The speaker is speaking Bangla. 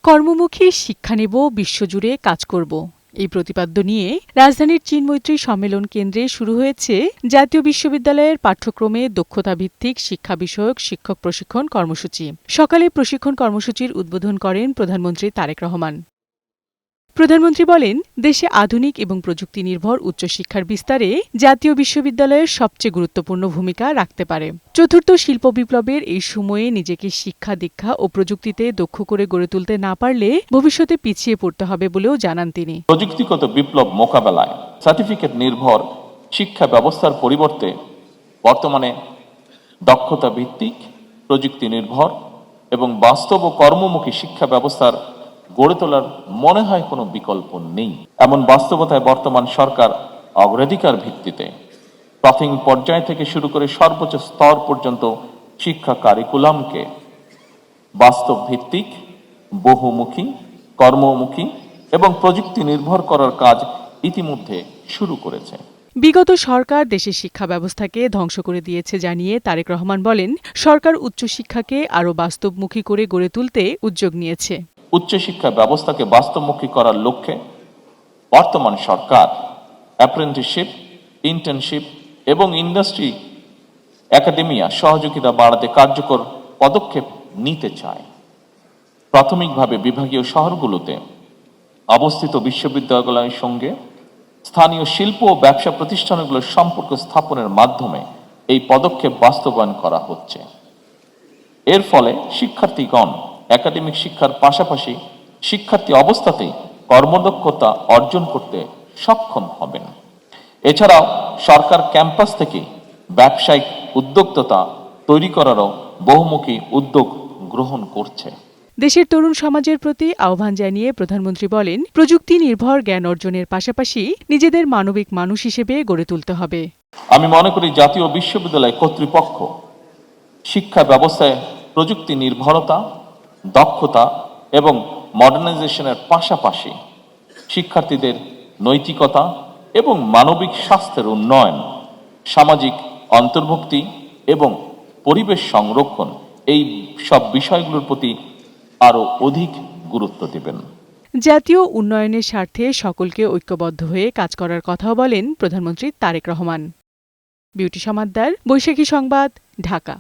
কর্মমুখী শিক্ষা নেব, বিশ্বজুড়ে কাজ করব, এই প্রতিপাদ্য নিয়ে রাজধানীর চীনমৈত্রী সম্মেলন কেন্দ্রে শুরু হয়েছে জাতীয় বিশ্ববিদ্যালয়ের পাঠ্যক্রমে দক্ষতাভিত্তিক শিক্ষা বিষয়ক শিক্ষক প্রশিক্ষণ কর্মসূচি। সকালে প্রশিক্ষণ কর্মসূচির উদ্বোধন করেন প্রধানমন্ত্রী তারেক রহমান। প্রধানমন্ত্রী বলেন, দেশে আধুনিক এবং প্রযুক্তি নির্ভর উচ্চশিক্ষার বিস্তারে জাতীয় বিশ্ববিদ্যালয়ের সবচেয়ে গুরুত্বপূর্ণ ভূমিকা রাখতে পারে। চতুর্থ শিল্প বিপ্লবের এই সময়ে নিজেকে শিক্ষা দীক্ষা ও প্রযুক্তিতে দক্ষ করে গড়ে তুলতে না পারলে ভবিষ্যতে পিছিয়ে পড়তে হবে বলেও জানান তিনি। প্রযুক্তিগত বিপ্লব মোকাবেলায় সার্টিফিকেট নির্ভর শিক্ষা ব্যবস্থার পরিবর্তে বর্তমানে দক্ষতা ভিত্তিক, প্রযুক্তি নির্ভর এবং বাস্তব ও কর্মমুখী শিক্ষা ব্যবস্থার গড়ে তোলার মনে হয় কোনো বিকল্প নেই। এমন বাস্তবতায় বর্তমান সরকার অগ্রাধিকার ভিত্তিতে প্রাথমিক পর্যায় থেকে শুরু করে সর্বোচ্চ স্তর পর্যন্ত শিক্ষা কারিকুলামকে বাস্তব ভিত্তিক, বহুমুখী, কর্মমুখী এবং প্রযুক্তি নির্ভর করার কাজ ইতিমধ্যে শুরু করেছে। বিগত সরকার দেশের শিক্ষা ব্যবস্থাকে ধ্বংস করে দিয়েছে জানিয়ে তারেক রহমান বলেন, সরকার উচ্চশিক্ষাকে আরও বাস্তবমুখী করে গড়ে তুলতে উদ্যোগ নিয়েছে। উচ্চশিক্ষা ব্যবস্থাকে বাস্তবমুখী করার লক্ষ্যে বর্তমান সরকার অ্যাপ্রেন্টিসশিপ, ইন্টার্নশিপ এবং ইন্ডাস্ট্রি একাডেমিয়া সহযোগিতা বাড়াতে কার্যকর পদক্ষেপ নিতে চায়। প্রাথমিকভাবে বিভাগীয় শহরগুলোতে অবস্থিত বিশ্ববিদ্যালয়ের সঙ্গে স্থানীয় শিল্প ও ব্যবসা প্রতিষ্ঠানগুলোর সম্পর্ক স্থাপনের মাধ্যমে এই পদক্ষেপ বাস্তবায়ন করা হচ্ছে। এর ফলে শিক্ষার্থীগণ একাডেমিক শিক্ষার পাশাপাশি শিক্ষার্থী অবস্থাতেই কর্মদক্ষতা অর্জন করতে সক্ষম হবেন। এছাড়াও সরকার ক্যাম্পাস থেকে ব্যবসায়িক উদ্যোক্তা তৈরি করারও বহুমুখী উদ্যোগ গ্রহণ করছে। দেশের তরুণ সমাজের প্রতি আহ্বান জানিয়ে প্রধানমন্ত্রী বলেন, প্রযুক্তি নির্ভর জ্ঞান অর্জনের পাশাপাশি নিজেদের মানবিক মানুষ হিসেবে গড়ে তুলতে হবে। আমি মনে করি জাতীয় বিশ্ববিদ্যালয় কর্তৃপক্ষ শিক্ষা ব্যবস্থায় প্রযুক্তি নির্ভরতা, দক্ষতা এবং মডার্নাইজেশনের পাশাপাশি শিক্ষার্থীদের নৈতিকতা এবং মানবিক স্বাস্থ্যের উন্নয়ন, সামাজিক অন্তর্ভুক্তি এবং পরিবেশ সংরক্ষণ, এই সব বিষয়গুলোর প্রতি আরও অধিক গুরুত্ব দেবেন। জাতীয় উন্নয়নের স্বার্থে সকলকে ঐক্যবদ্ধ হয়ে কাজ করার কথাও বলেন প্রধানমন্ত্রী তারেক রহমান। বিউটি সমাদ্দার, বৈশাখী সংবাদ, ঢাকা।